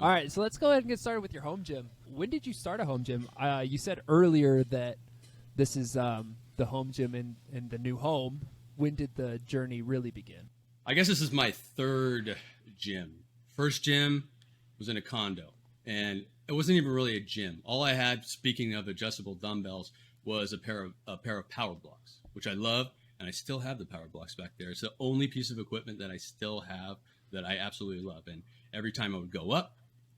All right, so let's go ahead and get started with your home gym. When did you start a home gym? You said earlier that this is the home gym in the new home. When did the journey really begin? I guess this is my third gym. First gym was in a condo, and it wasn't even really a gym. All I had, speaking of adjustable dumbbells, was a pair of power blocks, which I love, and I still have the power blocks back there. It's the only piece of equipment that I still have that I absolutely love. And every time I would go up,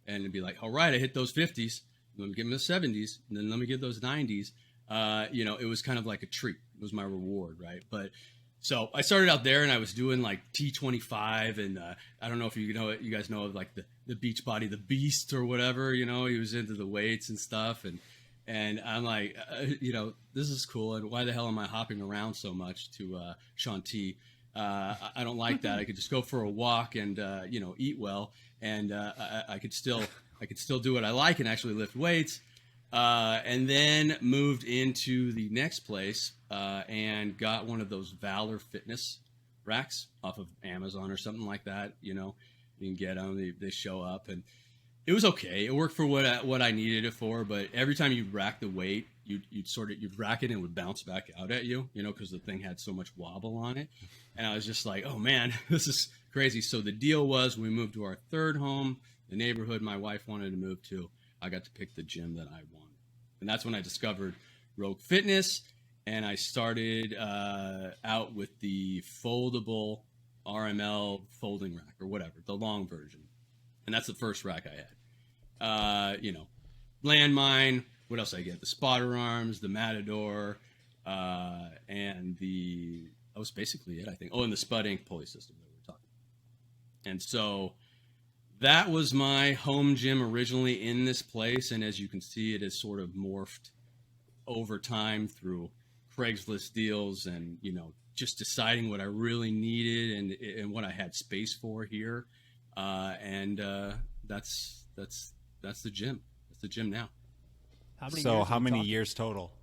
and it'd be like, all right, I hit those 50s, let me give them the 70s, and then let me give those 90s. It was kind of like a treat. It was my reward, right? But so I started out there, and I was doing like T25, and I don't know if you guys know of like the Beachbody, the Beast or whatever. He was into the weights and stuff, and I'm like, this is cool, and why the hell am I hopping around so much to Shaun T? I don't like that. I could just go for a walk and eat well, and I could still do what I like and actually lift weights. And then moved into the next place and got one of those Valor Fitness racks off of Amazon or something like that. You can get them; they show up, and it was okay. It worked for what I needed it for. But every time you rack the weight, you'd rack it and it would bounce back out at you, because the thing had so much wobble on it. And I was just like, oh man, this is crazy. So the deal was, we moved to our third home, the neighborhood my wife wanted to move to. I got to pick the gym that I wanted. And that's when I discovered Rogue Fitness, and I started out with the foldable RML folding rack or whatever, the long version. And that's the first rack I had. Landmine, what else did I get? The spotter arms, the Matador, and that was basically it, I think. Oh, and the Spud Inc. pulley system that we were talking about. And so that was my home gym originally in this place, and as you can see, it has sort of morphed over time through Craigslist deals and just deciding what I really needed and what I had space for here, and that's the gym. That's the gym now. How many years total?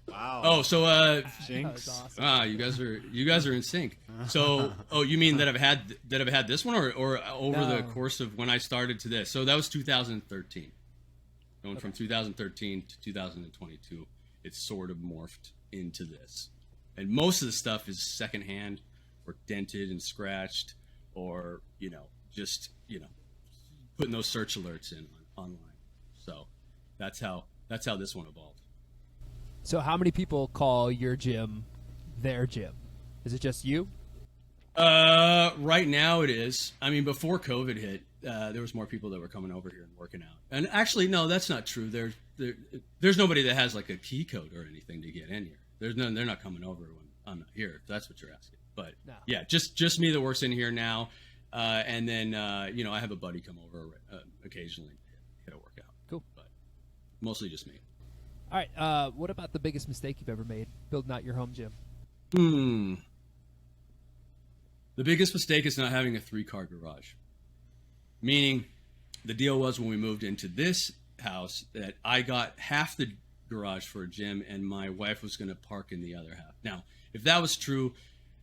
Wow. Oh, so Jinx. Awesome. you guys are in sync. So, you mean that I've had this one, or over the course of when I started to this? So that was 2013. Going from 2013 to 2022, it's sort of morphed into this, and most of the stuff is secondhand, or dented and scratched, or just putting those search alerts in online. So that's how this one evolved. So how many people call your gym their gym? Is it just you? Right now it is. I mean, before COVID hit, there was more people that were coming over here and working out. And actually, no, that's not true. There's nobody that has like a key code or anything to get in here. They're not coming over when I'm not here, if that's what you're asking. But No. yeah, just me that works in here now. And then, I have a buddy come over occasionally to hit a workout. Cool. But mostly just me. All right. What about the biggest mistake you've ever made building out your home gym? The biggest mistake is not having a 3-car garage. Meaning, the deal was when we moved into this house that I got half the garage for a gym and my wife was going to park in the other half. Now, if that was true,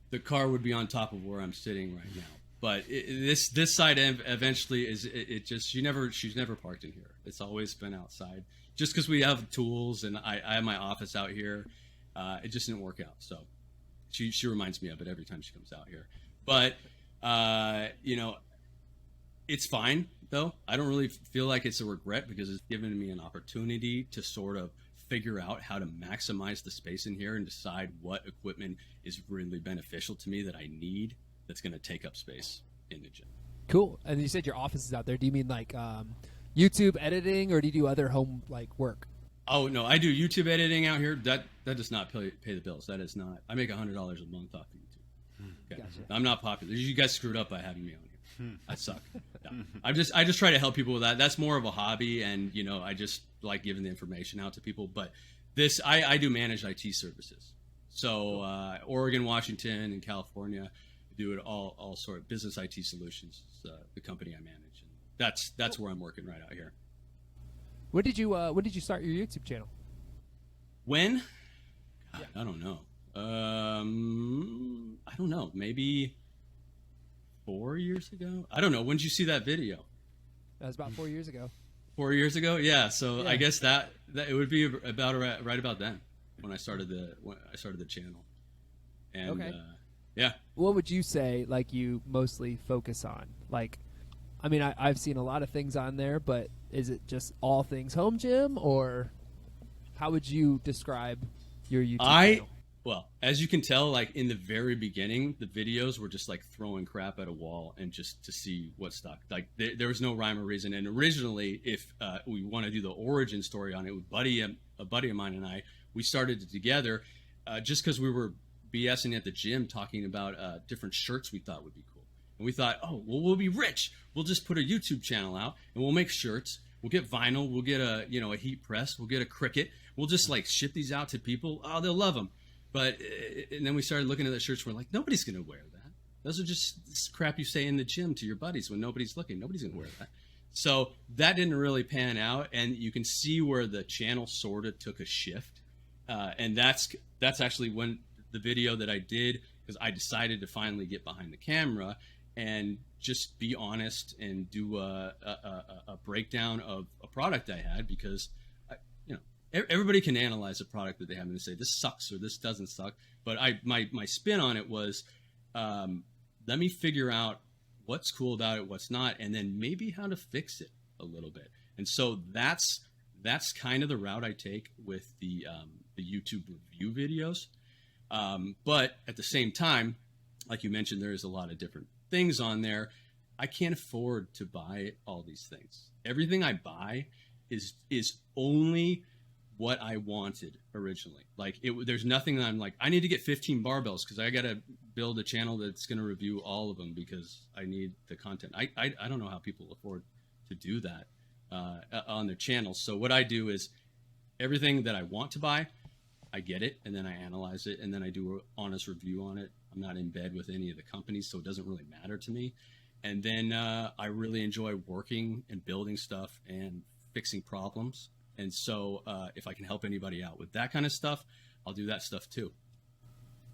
the car would be on top of where I'm sitting right now. But this side eventually she's never parked in here. It's always been outside. Just because we have tools and I have my office out here, it just didn't work out. So she reminds me of it every time she comes out here. But it's fine though. I don't really feel like it's a regret because it's given me an opportunity to sort of figure out how to maximize the space in here and decide what equipment is really beneficial to me that I need that's going to take up space in the gym. Cool. And you said your office is out there. Do you mean like YouTube editing, or do you do other home work? Oh no, I do YouTube editing out here. That does not pay the bills. That is not. I make $100 a month off of YouTube. Okay. Gotcha. I'm not popular. You guys screwed up by having me on here. I suck. Yeah. I just try to help people with that. That's more of a hobby, and I just like giving the information out to people. But this, I do manage IT services. So Oregon, Washington, and California do it all sort of business IT solutions. The company I manage, and that's where I'm working right out here. When did you start your YouTube channel? When? God, I don't know. I don't know. Maybe 4 years ago. I don't know. When did you see that video? That was about 4 years ago. 4 years ago, yeah. So Yeah. I guess that it would be about right about then when I started the channel. And Okay. yeah. What would you say, like, you mostly focus on? Like, I mean, I've seen a lot of things on there, but is it just all things home gym, or how would you describe your YouTube channel? Well, as you can tell, like in the very beginning, the videos were just like throwing crap at a wall and just to see what stuck. Like there was no rhyme or reason. And originally, if we want to do the origin story on it, with a buddy of mine and I, we started it together just because we were BSing at the gym talking about different shirts we thought would be cool. And we thought, oh, well, we'll be rich. We'll just put a YouTube channel out and we'll make shirts. We'll get vinyl. We'll get a heat press. We'll get a Cricut. We'll just like ship these out to people. Oh, they'll love them. But and then we started looking at the shirts. We're like, nobody's gonna wear that. Those are just crap you say in the gym to your buddies when nobody's looking. Nobody's gonna wear that. So that didn't really pan out, and you can see where the channel sort of took a shift. And that's actually when the video that I did, because I decided to finally get behind the camera and just be honest and do a breakdown of a product I had, because everybody can analyze a product that they have and say this sucks or this doesn't suck, but my spin on it was let me figure out what's cool about it, what's not, and then maybe how to fix it a little bit. And so that's kind of the route I take with the YouTube review videos. But at the same time, like you mentioned, there's a lot of different things on there. I can't afford to buy all these things. Everything I buy is only what I wanted originally. Like there's nothing that I'm like, I need to get 15 barbells because I got to build a channel that's going to review all of them because I need the content. I don't know how people afford to do that on their channels. So what I do is everything that I want to buy, I get it, and then I analyze it, and then I do an honest review on it. I'm not in bed with any of the companies, so it doesn't really matter to me. And then I really enjoy working and building stuff and fixing problems. And so if I can help anybody out with that kind of stuff, I'll do that stuff too.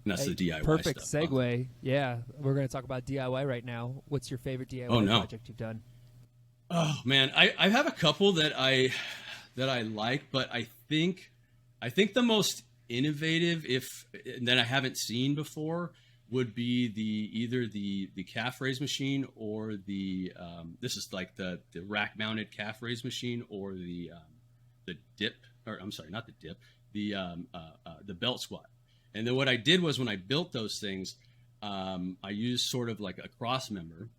And that's the DIY perfect stuff. segue. Yeah, we're going to talk about DIY right now. What's your favorite DIY project you've done? Oh man, I have a couple that I like, but I think the most innovative that I haven't seen before would be either the calf raise machine or the this is like the rack mounted calf raise machine, or the dip, or I'm sorry, not the dip, the belt squat. And then what I did was when I built those things, I used sort of like a cross member,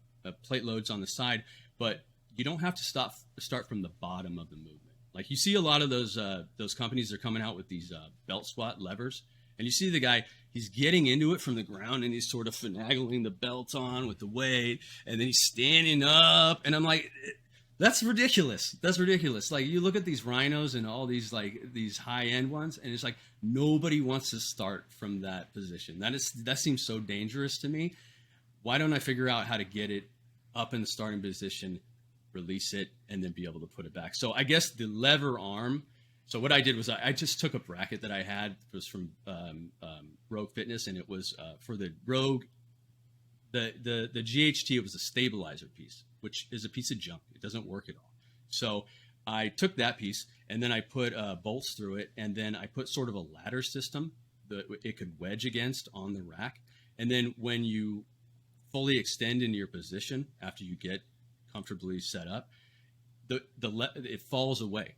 plate loads on the side, but you don't have to start from the bottom of the movement. Like you see a lot of those companies are coming out with these belt squat levers, and you see the guy, he's getting into it from the ground and he's sort of finagling the belt on with the weight, and then he's standing up, and I'm like, that's ridiculous. That's ridiculous. Like you look at these rhinos and all these these high end ones, and it's like nobody wants to start from that position. That seems so dangerous to me. Why don't I figure out how to get it up in the starting position, release it, and then be able to put it back? So I guess the lever arm. So what I did was I just took a bracket that I had. It was from Rogue Fitness, and it was for the Rogue. The GHT, it was a stabilizer piece, which is a piece of junk. It doesn't work at all. So I took that piece and then I put bolts through it, and then I put sort of a ladder system that it could wedge against on the rack. And then when you fully extend into your position after you get comfortably set up, it falls away.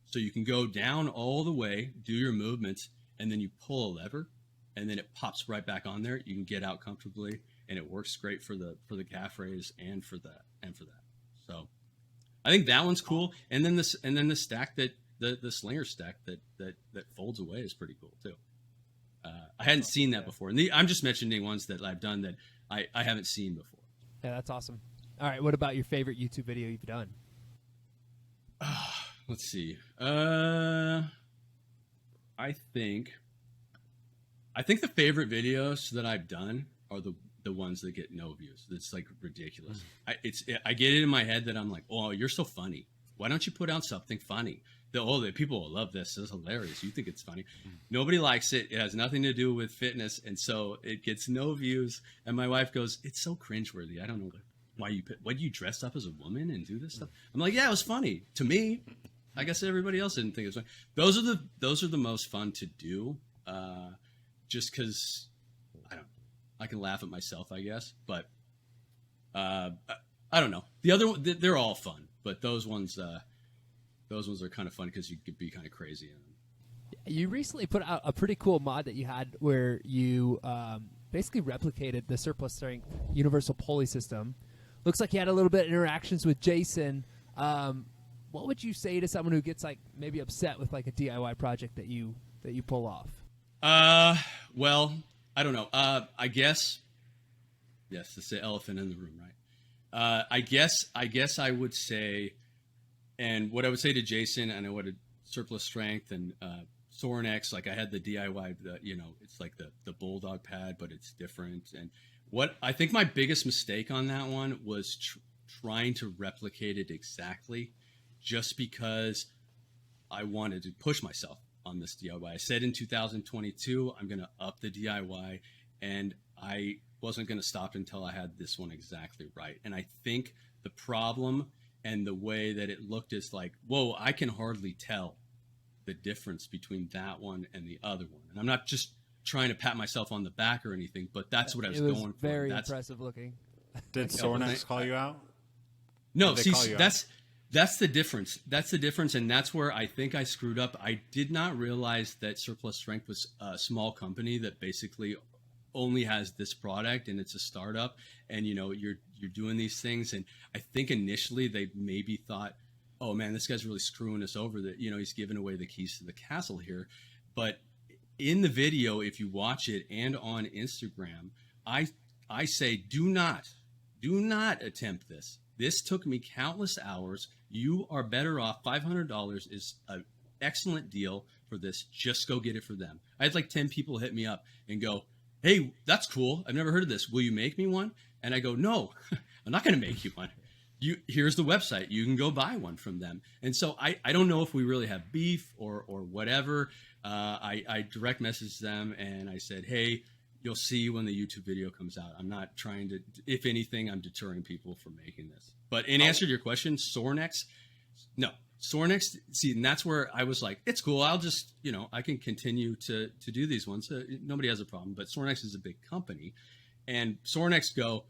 So you can go down all the way, do your movements, and then you pull a lever, and then it pops right back on there. You can get out comfortably, and it works great for the calf raise and for that. So I think that one's cool. And then the stack the slinger stack that folds away is pretty cool too. I hadn't seen that before, and I'm just mentioning ones that I've done that I haven't seen before. Yeah, that's awesome. All right, what about your favorite YouTube video you've done? Let's see. I think the favorite videos that I've done are the ones that get no views. It's like ridiculous. I get it in my head that I'm like, oh, you're so funny. Why don't you put out something funny? The people will love this. This is hilarious. You think it's funny. Nobody likes it. It has nothing to do with fitness. And so it gets no views. And my wife goes, it's so cringeworthy. I don't know. why you dressed up as a woman and do this stuff? I'm like, yeah, it was funny to me. I guess everybody else didn't think it was funny. Those are the most fun to do, just because I can laugh at myself, I guess. But I don't know. The other one, they're all fun, but those ones are kind of fun because you could be kind of crazy in them. You recently put out a pretty cool mod that you had where you basically replicated the surplus strength universal pulley system. Looks like you had a little bit of interactions with Jason. What would you say to someone who gets like maybe upset with like a DIY project that you pull off? Well, I don't know. I guess yes, it's the elephant in the room, right? I guess I would say, and what I would say to Jason, and I would surplus strength and Sorinex, like I had the DIY, it's like the Bulldog pad, but it's different. And what I think my biggest mistake on that one was trying to replicate it exactly, just because I wanted to push myself on this DIY. I said in 2022, I'm going to up the DIY, and I wasn't going to stop until I had this one exactly right. And I think the problem and the way that it looked is like, whoa, I can hardly tell the difference between that one and the other one. And I'm not just trying to pat myself on the back or anything, but that's what I was going for. Very impressive looking. Did Sorinex call you out? No, see, that's the difference. That's the difference, and that's where I think I screwed up. I did not realize that Surplus Strength was a small company that basically only has this product, and it's a startup, and you're doing these things. And I think initially they maybe thought, oh man, this guy's really screwing us over, that he's giving away the keys to the castle here. But in the video, if you watch it, and on Instagram, I say do not attempt this. This took me countless hours. You are better off. $500 is an excellent deal for this. Just go get it for them. I had like 10 people hit me up and go, hey, that's cool. I've never heard of this. Will you make me one? And I go, no, I'm not going to make you one. Here's the website. You can go buy one from them. And so I don't know if we really have beef or whatever. I direct messaged them and I said, hey, you'll see when the YouTube video comes out. I'm not trying to, if anything, I'm deterring people from making this. But in answer to your question, Sorinex, see, and that's where I was like, it's cool. I'll just, I can continue to do these ones. Nobody has a problem. But Sorinex is a big company. And Sorinex go,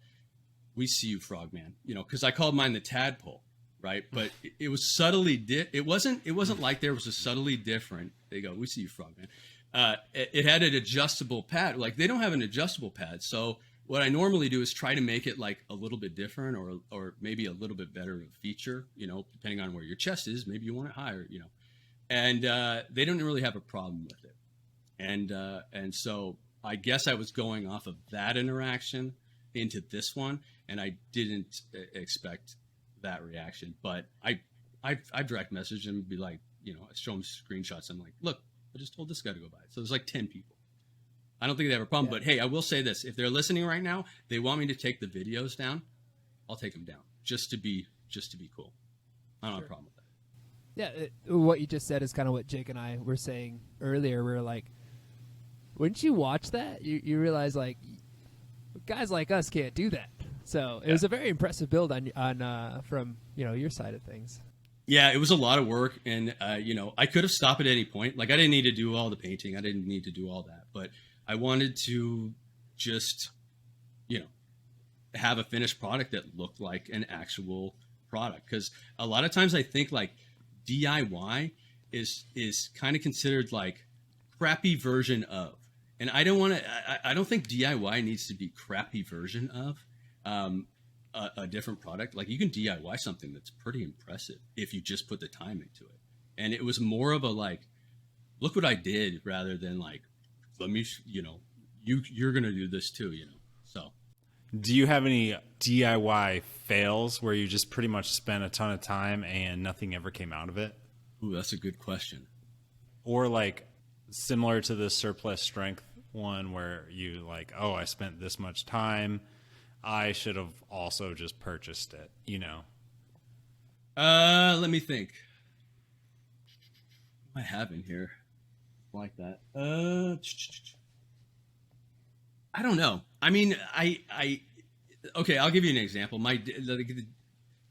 we see you, Frogman, because I called mine the tadpole, right? But it was subtly, it wasn't like there was a subtly different. They go, we see you, Frogman. It had an adjustable pad. Like they don't have an adjustable pad. So what I normally do is try to make it like a little bit different or maybe a little bit better of a feature, depending on where your chest is. Maybe you want it higher, and they don't really have a problem with it. And so I guess I was going off of that interaction into this one, and I didn't expect that reaction. But I direct message and be like, I show them screenshots. I'm like, look, I just told this guy to go buy it. So there's like 10 people. I don't think they have a problem. Yeah. But hey, I will say this: if they're listening right now, they want me to take the videos down, I'll take them down just to be cool. I don't have a problem with that. Yeah, what you just said is kind of what Jake and I were saying earlier. We were like, wouldn't you watch that? You realize like guys like us can't do that. So it was a very impressive build on from your side of things. Yeah, it was a lot of work, and I could have stopped at any point. Like I didn't need to do all the painting, I didn't need to do all that, but I wanted to just, have a finished product that looked like an actual product. Because a lot of times I think like DIY is kind of considered like crappy version of, and I don't think DIY needs to be crappy version of. A different product. Like you can DIY something that's pretty impressive if you just put the time into it. And it was more of a like, look what I did, rather than like, let me, you're going to do this too, So. Do you have any DIY fails where you just pretty much spent a ton of time and nothing ever came out of it? Ooh, that's a good question. Or like similar to the surplus strength one where you like, oh, I spent this much time, I should have also just purchased it, Let me think. What do I have in here like that? I don't know. I mean, Okay, I'll give you an example.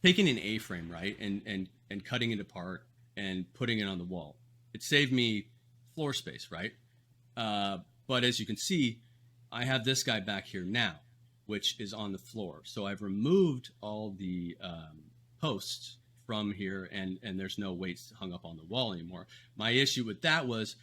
Taking an A-frame, right, and cutting it apart and putting it on the wall. It saved me floor space, right? But as you can see, I have this guy back here now, which is on the floor. So I've removed all the posts from here, and there's no weights hung up on the wall anymore. My issue with that was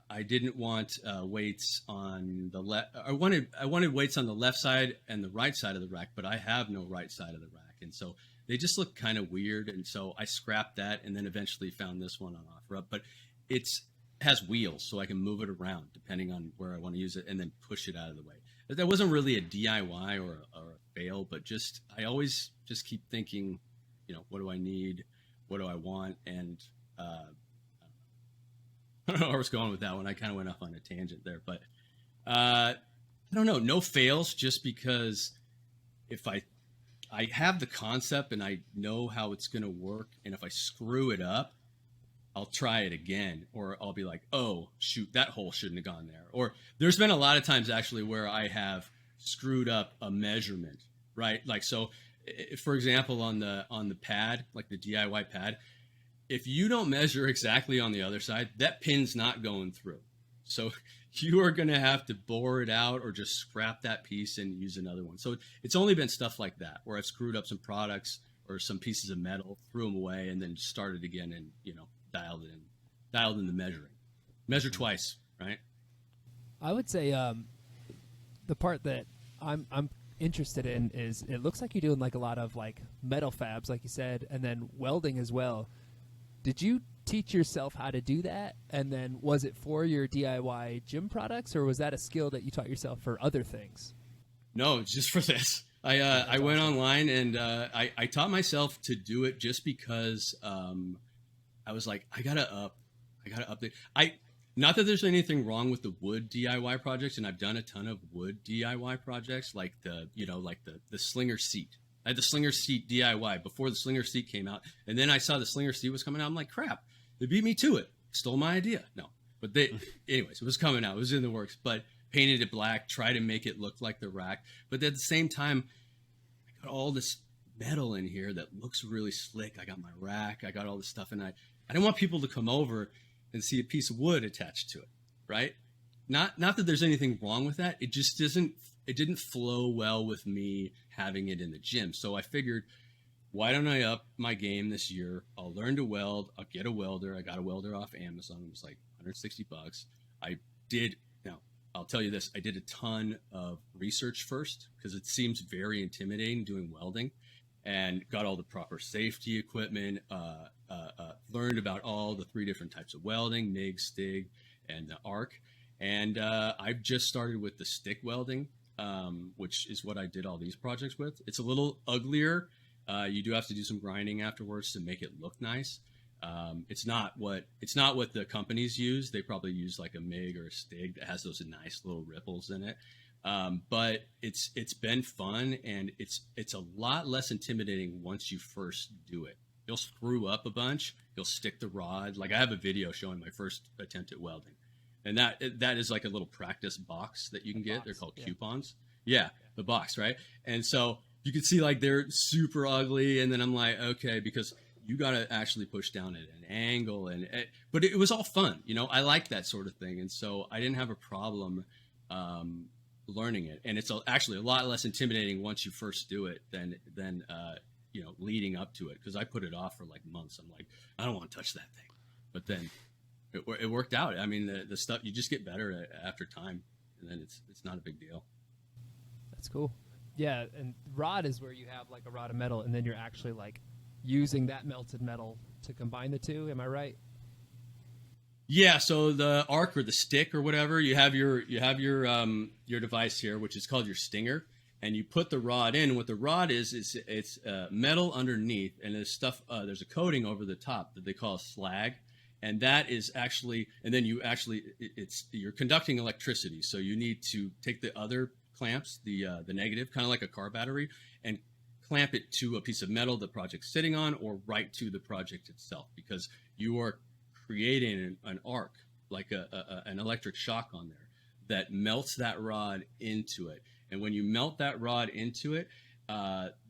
I didn't want weights on the left. I wanted weights on the left side and the right side of the rack, but I have no right side of the rack, and so they just look kind of weird. And so I scrapped that, and then eventually found this one on OfferUp. But it's has wheels, so I can move it around depending on where I want to use it, and then push it out of the way. But that wasn't really a DIY or a fail, but just I always just keep thinking, what do I need, what do I want, and I don't know where I was going with that one. I kind of went off on a tangent there, but I don't know. No fails, just because if I have the concept and I know how it's going to work, and if I screw it up, I'll try it again, or I'll be like, oh, shoot, that hole shouldn't have gone there. Or there's been a lot of times actually where I have screwed up a measurement, right? Like, so for example, on the pad, like the DIY pad, if you don't measure exactly on the other side, that pin's not going through. So you are going to have to bore it out or just scrap that piece and use another one. So it's only been stuff like that where I've screwed up some products or some pieces of metal, threw them away, and then started again and, dialed in the measuring. Measure twice, right? I would say the part that I'm interested in is it looks like you're doing like a lot of like metal fabs, like you said, and then welding as well. Did you teach yourself how to do that? And then was it for your DIY gym products, or was that a skill that you taught yourself for other things? No, just for this. I went online and I taught myself to do it just because I was like, I gotta update. Not that there's anything wrong with the wood DIY projects, and I've done a ton of wood DIY projects, like the Slinger seat. I had the Slinger seat DIY before the Slinger seat came out, and then I saw the Slinger seat was coming out. I'm like, crap, they beat me to it. Stole my idea. No, but anyways, it was coming out. It was in the works, but painted it black, tried to make it look like the rack. But at the same time, I got all this metal in here that looks really slick. I got my rack, I got all this stuff, and I didn't want people to come over and see a piece of wood attached to it, right? Not that there's anything wrong with that. It just didn't flow well with me having it in the gym. So I figured, why don't I up my game this year? I'll learn to weld. I'll get a welder. I got a welder off Amazon. It was like $160. Now, I'll tell you this. I did a ton of research first because it seems very intimidating doing welding, and got all the proper safety equipment, learned about all the 3 different types of welding, MIG, STIG, and the arc. And I've just started with the stick welding, which is what I did all these projects with. It's a little uglier. You do have to do some grinding afterwards to make it look nice. It's not what the companies use. They probably use like a MIG or a STIG that has those nice little ripples in it. But it's been fun, and it's a lot less intimidating once you first do it. You'll screw up a bunch. You'll stick the rod. Like I have a video showing my first attempt at welding, and that is like a little practice box that you can get. They're called coupons. Yeah, the box, right? And so you can see like they're super ugly, and then I'm like, okay, because you got to actually push down at an angle, but it was all fun. I like that sort of thing, and so I didn't have a problem learning it, and it's actually a lot less intimidating once you first do it than leading up to it, because I put it off for like months. I'm like, I don't want to touch that thing, but then it worked out. I mean, the stuff, you just get better after time, and then it's not a big deal. That's cool. Yeah, and rod is where you have like a rod of metal, and then you're actually like using that melted metal to combine the two. Am I right? Yeah, so the arc or the stick or whatever, you have your device here, which is called your stinger, and you put the rod in. What the rod is it's metal underneath, and there's a coating over the top that they call slag, and that is actually, and then you're conducting electricity, so you need to take the other clamps, the negative, kind of like a car battery, and clamp it to a piece of metal the project's sitting on, or right to the project itself, because you are creating an arc, like an electric shock on there that melts that rod into it. And when you melt that rod into it,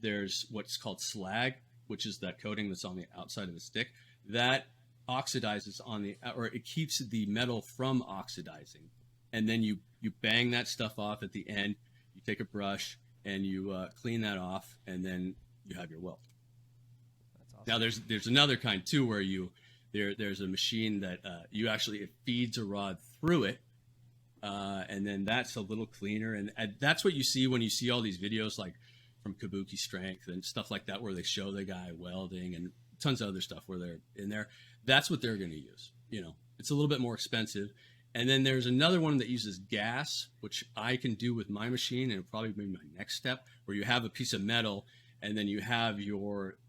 there's what's called slag, which is that coating that's on the outside of the stick. That oxidizes or it keeps the metal from oxidizing. And then you bang that stuff off at the end. You take a brush and you clean that off, and then you have your weld. That's awesome. Now there's another kind too where there's a machine that it feeds a rod through it, and then that's a little cleaner, and that's what you see when you see all these videos like from Kabuki Strength and stuff like that, where they show the guy welding and tons of other stuff where they're in there. That's what they're going to use. It's a little bit more expensive. And then there's another one that uses gas, which I can do with my machine, and it'll probably be my next step, where you have a piece of metal, and then you have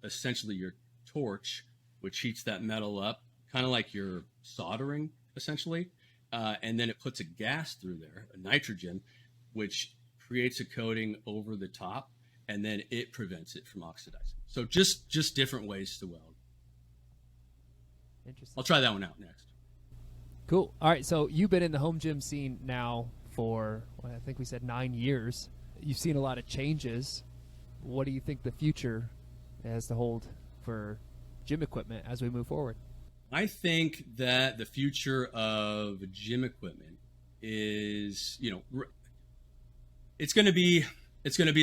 essentially your torch, which heats that metal up, kind of like you're soldering, essentially. And then it puts a gas through there, a nitrogen, which creates a coating over the top, and then it prevents it from oxidizing. So just different ways to weld. Interesting. I'll try that one out next. Cool. All right, so you've been in the home gym scene now for, I think we said 9 years. You've seen a lot of changes. What do you think the future has to hold for gym equipment as we move forward? I think that the future of gym equipment is, it's going to be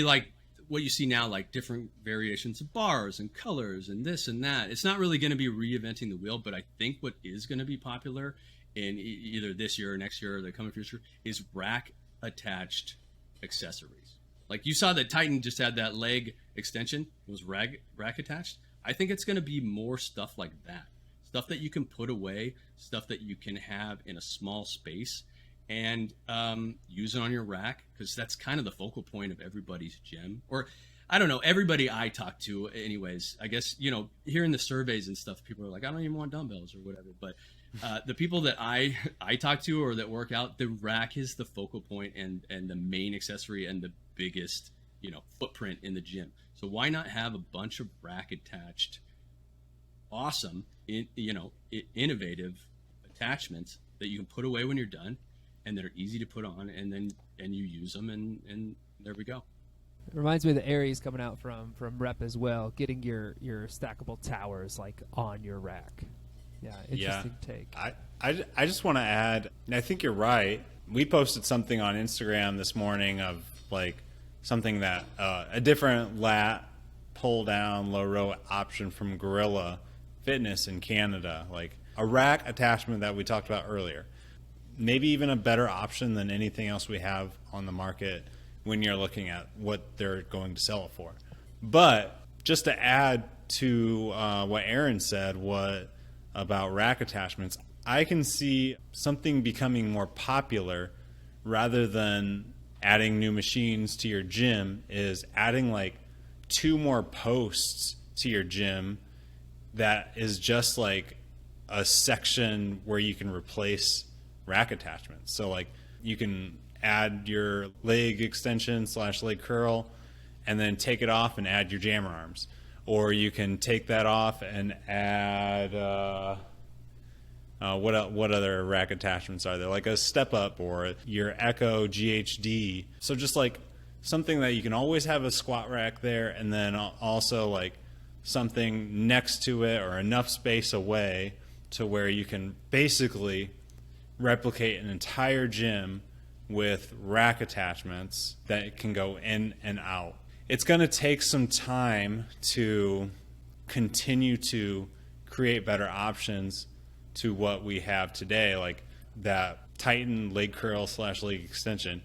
like what you see now, like different variations of bars and colors and this and that. It's not really going to be reinventing the wheel, but I think what is going to be popular in either this year or next year or the coming future is rack attached accessories. Like you saw that Titan just had that leg extension. It was rack attached. I think it's going to be more stuff like that. Stuff that you can put away, stuff that you can have in a small space and use it on your rack, because that's kind of the focal point of everybody's gym. Or I don't know, everybody I talk to anyways. I guess, hearing the surveys and stuff, people are like, I don't even want dumbbells or whatever. But the people that I talk to or that work out, the rack is the focal point and the main accessory and the biggest, footprint in the gym. So why not have a bunch of rack attached, awesome, innovative attachments that you can put away when you're done and that are easy to put on, and you use them, and there we go. It reminds me of the Aries coming out from Rep as well, getting your stackable towers like on your rack. Yeah, interesting take. I just want to add, and I think you're right. We posted something on Instagram this morning of like something that a different lat pull down low row option from Gorilla Fitness in Canada, like a rack attachment that we talked about earlier. Maybe even a better option than anything else we have on the market when you're looking at what they're going to sell it for. But just to add to what Aaron said, about rack attachments, I can see something becoming more popular rather than adding new machines to your gym, is adding like 2 more posts to your gym that is just like a section where you can replace rack attachments. So like you can add your leg extension / leg curl and then take it off and add your jammer arms. Or you can take that off and add what other rack attachments are there? Like a step up or your Echo GHD. So just like something that you can always have a squat rack there, and then also like something next to it or enough space away to where you can basically replicate an entire gym with rack attachments that can go in and out. It's going to take some time to continue to create better options to what we have today, like that Titan leg curl / leg extension.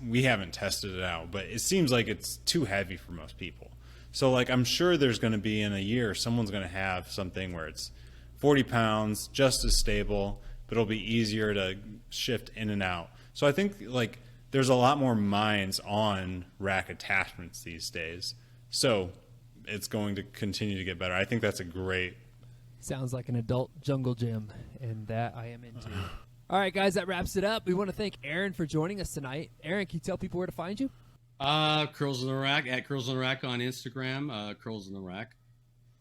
We haven't tested it out, but it seems like it's too heavy for most people. So like I'm sure there's going to be in a year someone's going to have something where it's 40 pounds, just as stable, but it'll be easier to shift in and out. So I think like there's a lot more minds on rack attachments these days. So it's going to continue to get better. I think that's a great... Sounds like an adult jungle gym, and that I am into. All right, guys, that wraps it up. We want to thank Aaron for joining us tonight. Aaron, can you tell people where to find you? Curls in the Rack, at Curls in the Rack on Instagram, Curls in the Rack,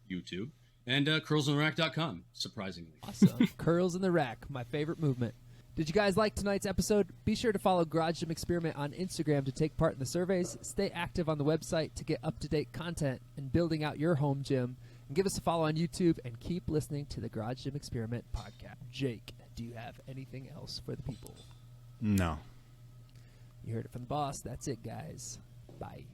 YouTube, and curlsintherack.com, surprisingly. Awesome. Curls in the Rack, my favorite movement. Did you guys like tonight's episode? Be sure to follow Garage Gym Experiment on Instagram to take part in the surveys. Stay active on the website to get up-to-date content and building out your home gym. And give us a follow on YouTube and keep listening to the Garage Gym Experiment podcast. Jake, do you have anything else for the people? No. You heard it from the boss. That's it, guys. Bye.